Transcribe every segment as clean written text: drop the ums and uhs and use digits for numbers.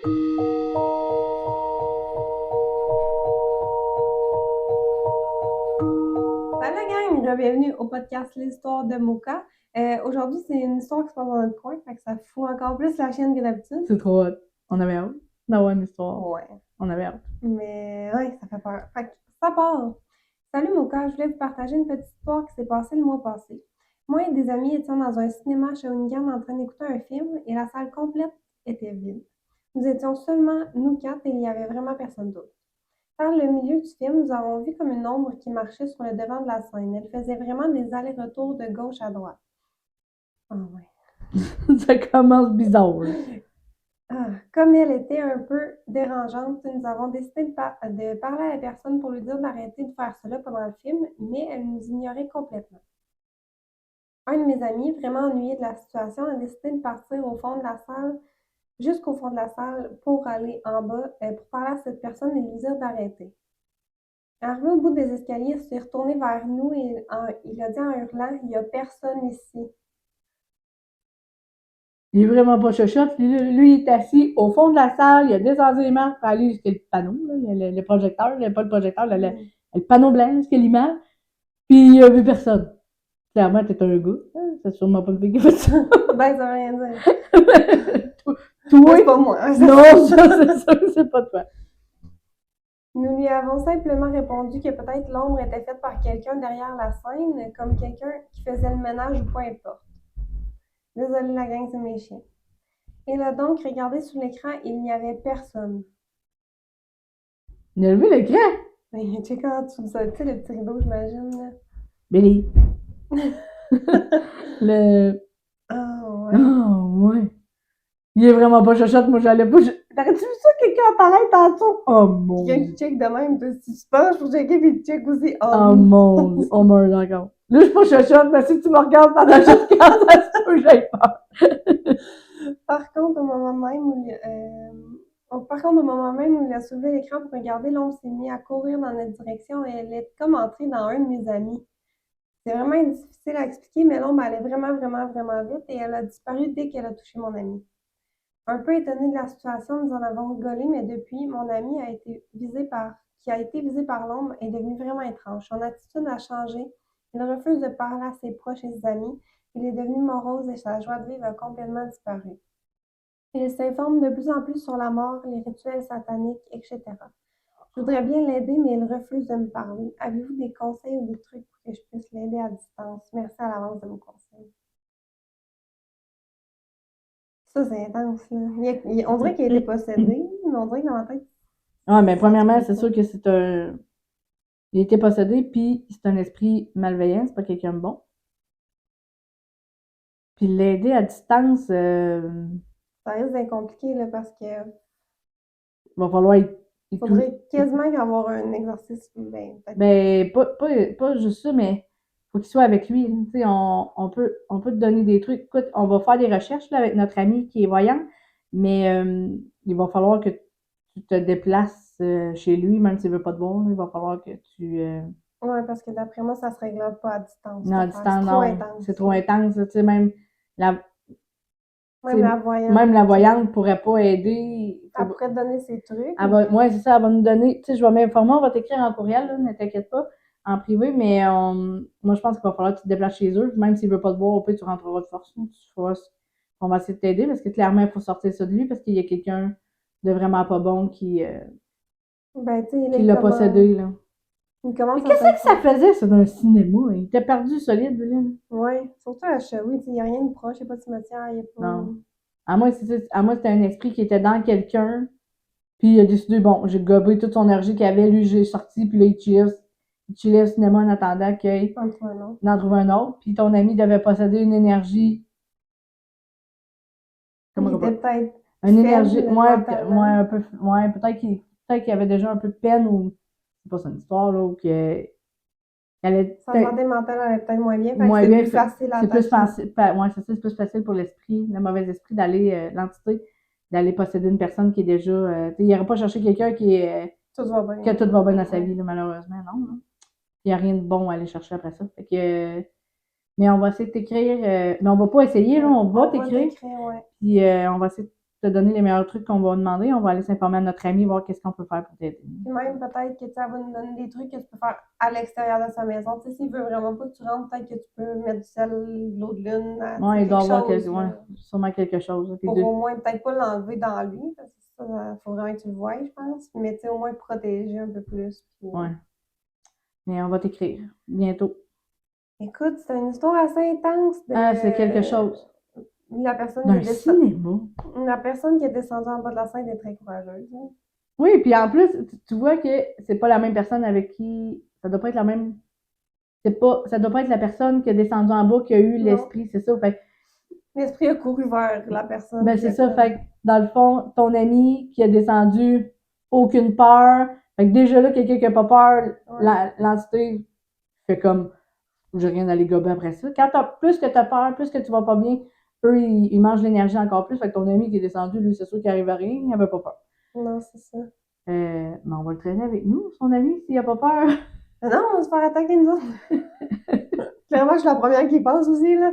Salut gang, bienvenue au podcast L'Histoire de Mocha. Aujourd'hui, c'est une histoire qui se passe dans notre coin, fait que ça fout encore plus la chienne que d'habitude. C'est trop hot. On avait hâte d'avoir une histoire. Ouais, On avait hâte. mais ouais, ça fait peur. Fait que ça part. Salut Mocha, je voulais vous partager une petite histoire qui s'est passée le mois passé. Moi et des amis étions dans un cinéma à Shawinigan en train d'écouter un film et la salle complète était vide. Nous étions seulement nous quatre et il n'y avait vraiment personne d'autre. Vers le milieu du film, nous avons vu comme une ombre qui marchait sur le devant de la scène. Elle faisait vraiment des allers-retours de gauche à droite. Ah ouais. Ça commence bizarre. Comme elle était un peu dérangeante, nous avons décidé de parler à la personne pour lui dire d'arrêter de faire cela pendant le film, mais elle nous ignorait complètement. Un de mes amis, vraiment ennuyé de la situation, a décidé de partir au fond de la salle, jusqu'au fond de la salle, pour aller en bas, pour parler à cette personne et lui dire d'arrêter. Arrivé au bout des escaliers, il s'est retourné vers nous et il a dit en hurlant, il n'y a personne ici. Il est vraiment pas chochotte. Lui, il est assis au fond de la salle. Il a descendu les marches pour aller jusqu'à le panneau, là, le projecteur. Pas le projecteur, le panneau blanc, jusqu'à l'image. Puis il a vu personne. Clairement, t'es un gars. C'est sûrement pas le gars qui a fait ça. Ben, ça veut rien dire. Toi? C'est pas moi. Non, ça, c'est pas toi. Nous lui avons simplement répondu que peut-être l'ombre était faite par quelqu'un derrière la scène, comme quelqu'un qui faisait le ménage ou peu importe. Désolée la gang, c'est mes chiens. Il a donc regardé sur l'écran et il n'y avait personne. Il a levé l'écran. Ben, tu sais quand tu dis ça, tu sais, le petit rideau, j'imagine, là. Billy. Le. Ah, ouais. Oh, ouais. Il est vraiment pas chochotte. Moi, j'allais pas. T'aurais-tu vu ça, quelqu'un apparaître tantôt? Oh mon Quelqu'un Dieu. qui check de même, si tu penses pour checker, puis tu check aussi. Oh mon Dieu. On meurt encore. Là, je suis pas chochotte, mais si tu me regardes pendant que je te regarde, ça se peut que j'aille peur. Par contre, au moment même où il a soulevé l'écran pour regarder, l'ombre s'est mise à courir dans notre direction et elle est comme entrée dans un de mes amis. C'est vraiment difficile à expliquer, mais l'ombre allait vraiment, vraiment, vraiment vite et elle a disparu dès qu'elle a touché mon ami. Un peu étonnés de la situation, nous en avons rigolé, mais depuis, mon ami qui a été visé par l'ombre est devenu vraiment étrange. Son attitude a changé. Il refuse de parler à ses proches et ses amis. Il est devenu morose et sa joie de vivre a complètement disparu. Il s'informe de plus en plus sur la mort, les rituels sataniques, etc. Je voudrais bien l'aider, mais il refuse de me parler. Avez-vous des conseils ou des trucs pour que je puisse l'aider à distance? Merci à l'avance de vos conseils. Ça, c'est intense, là. On dirait qu'il a été possédé, mais on dirait que dans la tête, Ouais, mais ça se premièrement, peut c'est pas. sûr que c'est un. Il a été possédé, puis c'est un esprit malveillant, c'est pas quelqu'un de bon. Puis l'aider à distance, Ça risque d'être compliqué, là, parce que va falloir faudrait quasiment avoir un exercice, ben, peut-être. Ben, pas juste ça, mais faut qu'il soit avec lui. Tu sais, on peut te donner des trucs. Écoute, on va faire des recherches là, avec notre ami qui est voyant, mais il va falloir que tu te déplaces chez lui, même s'il veut pas te voir. Il va falloir que tu. Ouais, parce que d'après moi, ça se réglera pas à distance, Non, cette à affaire. C'est distance, trop non. intense. C'est trop intense. Tu sais, la, tu Même sais, la voyante, même la voyante pourrait pas aider. elle pourrait te donner ses trucs, Ouais, mais c'est ça, elle va nous donner. Tu sais, je vais m'informer, on va t'écrire en courriel, là, ne t'inquiète pas, en privé, mais moi, je pense qu'il va falloir que tu te déplaces chez eux, même s'il veut pas te voir, au pire, tu rentreras de force. On va essayer de t'aider, parce que clairement, il faut sortir ça de lui, parce qu'il y a quelqu'un de vraiment pas bon ben, tu sais, qui l'a possédé, là. il Mais commence à qu'est-ce que ça s'informer. faisait, ça, dans un cinéma? Il était perdu solide, lui, là. Ouais, surtout à Shawi, tu sais, il n'y a rien de proche, il n'y a pas de cimetière, il n'y a pas. Non. À moi, c'était un esprit qui était dans quelqu'un. Puis il a décidé, bon, j'ai gobé toute son énergie qu'il avait, lui, j'ai sorti, puis là, il chillait au cinéma en attendant qu'il En toi, non. en trouve un autre. Puis ton ami devait posséder une énergie, Il comment on était peut peut-être une énergie, faible mentalement. un peu, ouais, peut-être qu'il avait déjà un peu de peine, ou, c'est pas son histoire, là, ou qu'elle allait Sa peut-être santé mentale allait peut-être moins bien, fait que moins c'était bien, plus facile à c'est plus attaquer. facile, ouais, c'est plus facile pour l'esprit, le mauvais esprit d'aller, l'entité, d'aller posséder une personne qui est déjà, tu sais, il n'aurait pas cherché quelqu'un Tout va que bien. tout va bien dans sa Ouais. vie, là, malheureusement, non, là. Il n'y a rien de bon à aller chercher après ça. Fait que, mais on va essayer de t'écrire. Mais on va pas essayer, là, Ouais. on va On va t'écrire. t'écrire, ouais. Puis on va essayer te donner les meilleurs trucs qu'on va demander. On va aller s'informer à notre ami, voir qu'est-ce qu'on peut faire pour t'aider. Puis même peut-être que ça va nous donner des trucs que tu peux faire à l'extérieur de sa maison. Tu sais, s'il veut vraiment pas que tu rentres, peut-être que tu peux mettre du sel, de l'eau de lune, Ouais, il doit quelque avoir chose. ouais, sûrement quelque chose. Puis Pour au moins peut-être pas l'enlever dans lui, parce que ça, il faut vraiment que tu le voies, je pense. Mais tu sais, au moins protéger un peu plus. Puis, ouais. Mais on va t'écrire bientôt. écoute, c'est une histoire assez intense Ah, c'est quelque de chose. la personne qui D'un est descendue. cinéma. La personne qui est descendue en bas de la scène est très courageuse. Hein. Oui, puis en plus, tu vois que c'est pas la même personne avec qui. Ça doit pas être la même. C'est pas. Ça doit pas être la personne qui est descendue en bas qui a eu Non. l'esprit, c'est ça. Fait L'esprit a couru vers la personne. ben Qui c'est a ça. comme... Fait que, dans le fond, ton ami qui a descendu aucune peur. Fait que déjà là, quelqu'un qui a pas peur, Ouais. l'entité fait comme j'ai rien à les gober après ça. Quand plus que t'as peur, plus que tu vas pas bien, eux, ils mangent l'énergie encore plus. Fait que ton ami qui est descendu, lui, c'est sûr qu'il arrive à rien, il avait pas peur. Non, c'est ça. Mais on va le traîner avec nous, son ami, s'il a pas peur. Mais non, on va se faire attaquer nous autres. Clairement, je suis la première qui passe aussi, là.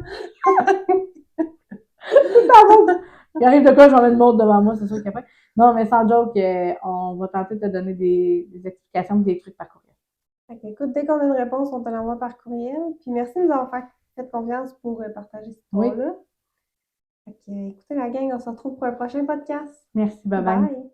Il arrive de quoi, j'en ai une montre devant moi, c'est sûr qu'il y a pas. Non, mais sans joke, on va tenter de te donner des explications, des trucs par courriel. Fait que, écoute, dès qu'on a une réponse, on te l'envoie par courriel. Puis merci de nous avoir fait confiance pour partager cette Oui, histoire-là. Fait que, écoutez, la gang, on se retrouve pour un prochain podcast. merci, bye bye. Bye!